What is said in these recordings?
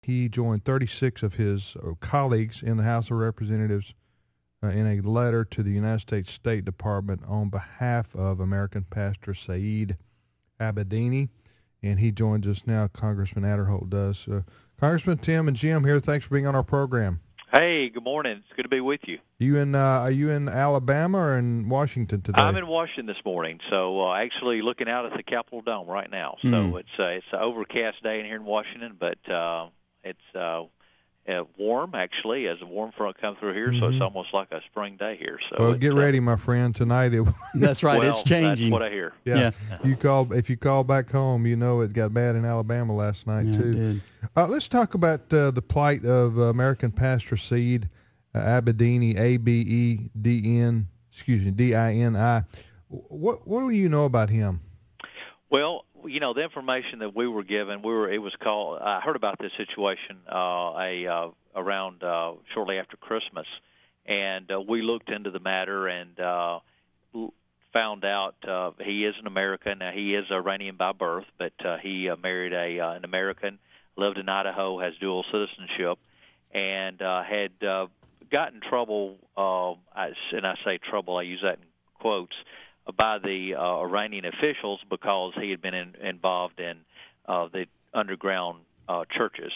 he joined 36 of his colleagues in the House of Representatives in a letter to the United States State Department on behalf of American Pastor Saeed Abedini, and he joins us now. Congressman Aderholt does. Congressman Tim and Jim here, thanks for being on our program. Hey, good morning. It's good to be with you. Are you in Alabama or in Washington today? I'm in Washington this morning, so actually looking out at the Capitol Dome right now. So it's an overcast day in here in Washington, but it's warm, actually, as a warm front comes through here, so it's almost like a spring day here. So well, get ready, my friend. Tonight that's right. Well, it's changing. That's what I hear. Yeah. If you call back home, you know it got bad in Alabama last night too. It did. Let's talk about the plight of American Pastor Saeed Abedini, D-I-N-I. What do you know about him? Well, the information that we were given, I heard about this situation around shortly after Christmas, and we looked into the matter and found out he is an American. Now, he is Iranian by birth, but he married an American, lived in Idaho, has dual citizenship, and had got in trouble, and I say trouble, I use that in quotes, by the Iranian officials because he had been involved in the underground churches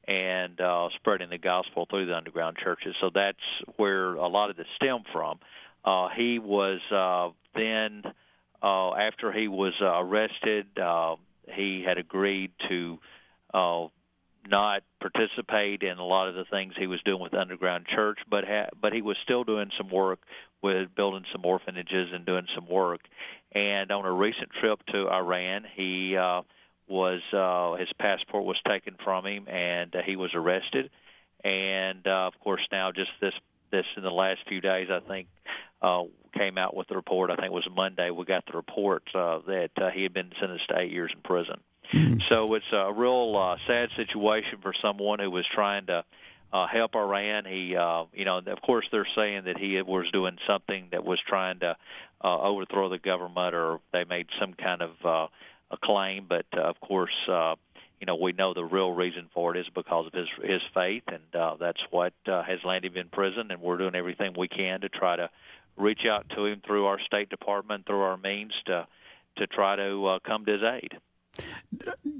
and spreading the gospel through the underground churches. So that's where a lot of this stemmed from. He was then, after he was arrested, he had agreed to not participate in a lot of the things he was doing with the underground church, but he was still doing some work with building some orphanages and doing some work. And on a recent trip to Iran, he his passport was taken from him, and he was arrested. And of course, now just this in the last few days, I think, came out with the report. I think it was Monday. We got the report that he had been sentenced to 8 years in prison. So it's a real sad situation for someone who was trying to help Iran. He, of course, they're saying that he was doing something that was trying to overthrow the government, or they made some kind of a claim. But of course, we know the real reason for it is because of his faith, and that's what has landed him in prison. And we're doing everything we can to try to reach out to him through our State Department, through our means, to try to come to his aid.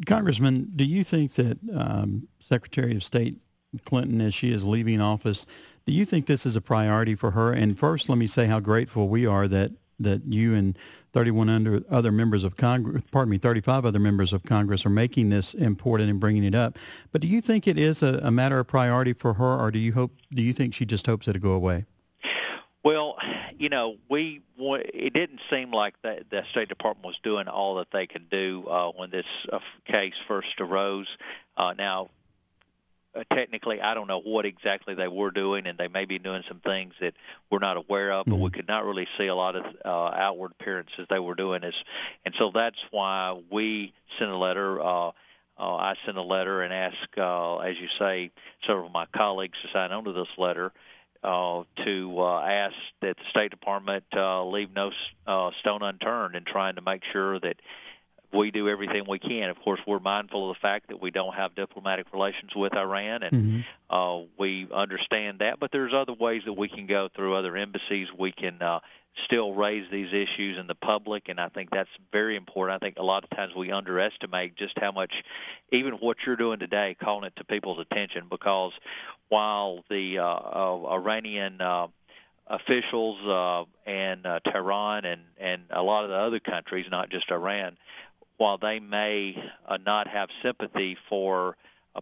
Congressman, do you think that Secretary of State Clinton, as she is leaving office, do you think this is a priority for her? And first, let me say how grateful we are that you and 35 other members of Congress are making this important and bringing it up. But do you think it is a matter of priority for her, or do you think she just hopes it'll go away? Well, it didn't seem like the State Department was doing all that they could do when this case first arose. Now, technically, I don't know what exactly they were doing, and they may be doing some things that we're not aware of, but we could not really see a lot of outward appearances they were doing. And so that's why we sent a letter. I sent a letter and asked, as you say, several of my colleagues to sign on to this letter, to ask that the State Department leave no stone unturned in trying to make sure that we do everything we can. Of course, we're mindful of the fact that we don't have diplomatic relations with Iran, and we understand that. But there's other ways that we can go through other embassies. We can still raise these issues in the public, and I think that's very important. I think a lot of times we underestimate just how much, even what you're doing today, calling it to people's attention, because while the Iranian officials and Tehran and a lot of the other countries, not just Iran, while they may not have sympathy for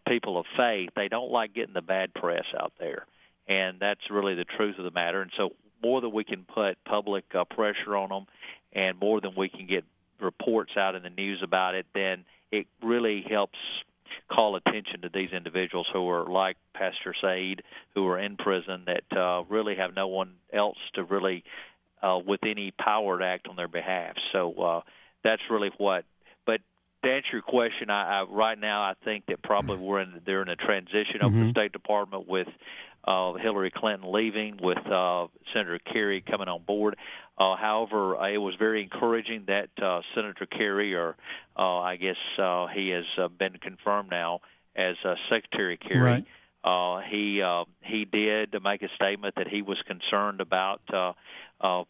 people of faith, they don't like getting the bad press out there. And that's really the truth of the matter. And so more than we can put public pressure on them, and more than we can get reports out in the news about it, then it really helps call attention to these individuals who are like Pastor Saeed, who are in prison, that really have no one else to really, with any power, to act on their behalf. So that's really what. But to answer your question, I right now I think that probably they're in a transition over the State Department with Hillary Clinton leaving, with Senator Kerry coming on board. However, it was very encouraging that Senator Kerry, or I guess he has been confirmed now Secretary Kerry. Right. He did make a statement that he was concerned about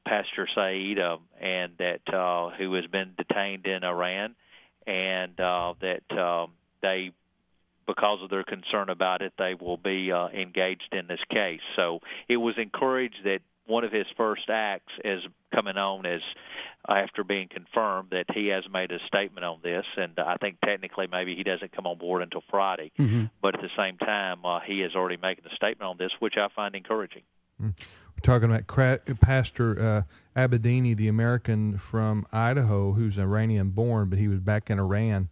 Pastor Saeed and that who has been detained in Iran, and that they, because of their concern about it, they will be engaged in this case. So it was encouraged that one of his first acts is coming on as after being confirmed that he has made a statement on this, and I think technically maybe he doesn't come on board until Friday, but at the same time he is already making a statement on this, which I find encouraging. We're talking about Pastor Abedini, the American from Idaho, who's Iranian-born, but he was back in Iran,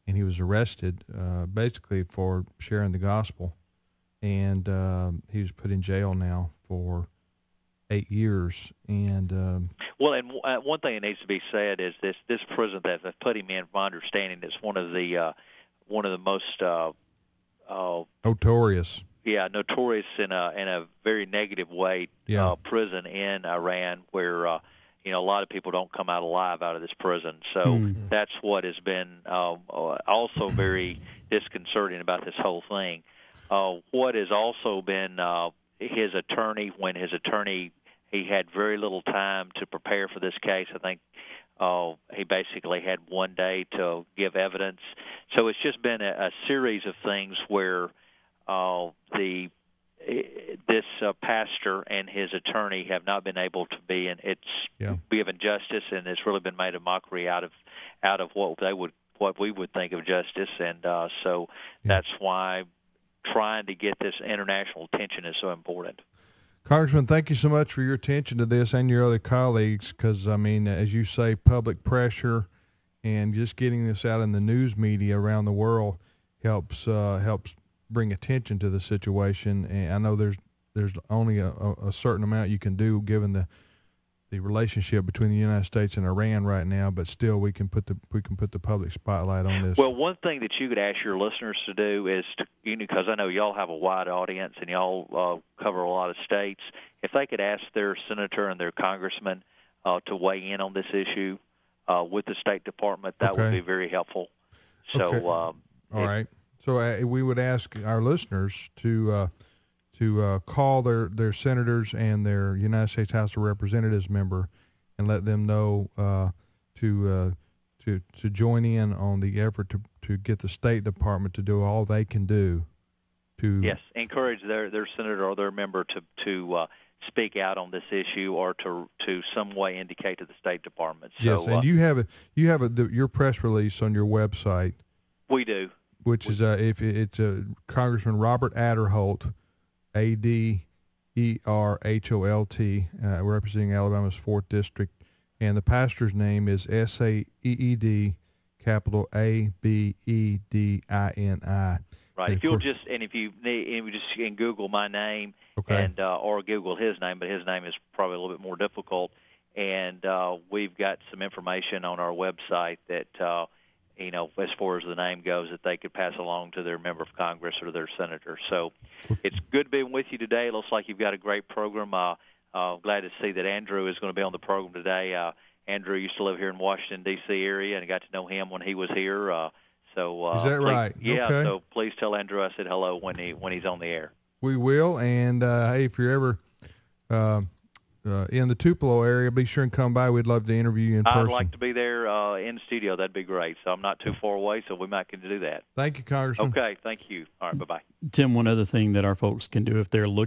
and he was arrested basically for sharing the gospel, and he was put in jail now for 8 years. And well, and one thing that needs to be said is this prison that they've put him in, from my understanding, is one of the most notorious. Yeah, notorious in a very negative way. Prison in Iran, where a lot of people don't come out alive out of this prison. So that's what has been also very disconcerting about this whole thing. What has also been his attorney, he had very little time to prepare for this case. I think he basically had one day to give evidence. So it's just been a series of things where this pastor and his attorney have not been able to be, and it's given justice, and it's really been made a mockery out of what we would think of justice, and so that's why trying to get this international attention is so important. Congressman, thank you so much for your attention to this and your other colleagues, because, I mean, as you say, public pressure and just getting this out in the news media around the world helps bring attention to the situation. And I know there's only a certain amount you can do given the relationship between the United States and Iran right now, but still we can put the public spotlight on this. Well, one thing that you could ask your listeners to do is because I know y'all have a wide audience and y'all cover a lot of states, if they could ask their senator and their congressman to weigh in on this issue with the State Department, that would be very helpful. So, all right. So we would ask our listeners to call their senators and their United States House of Representatives member and let them know to join in on the effort to get the State Department to do all they can do to encourage their senator or their member to speak out on this issue or to some way indicate to the State Department. So, yes, and you have your press release on your website. We do, which is if it's Congressman Robert Aderholt, Aderholt, representing Alabama's 4th District, and the pastor's name is Saeed, capital Abedini. Right. If you just can Google my name and or Google his name, but his name is probably a little bit more difficult. And we've got some information on our website that as far as the name goes, that they could pass along to their member of Congress or their senator. So it's good being with you today. It looks like you've got a great program. Glad to see that Andrew is going to be on the program today. Andrew used to live here in Washington, D.C. area, and I got to know him when he was here. Is that right? Yeah, okay. So please tell Andrew I said hello when he's on the air. We will, and hey, if you're ever in the Tupelo area, be sure and come by. We'd love to interview you in person. I'd like to be there in the studio. That'd be great. So I'm not too far away, so we might get to do that. Thank you, Congressman. Okay, thank you. All right, bye-bye. Tim, one other thing that our folks can do if they're looking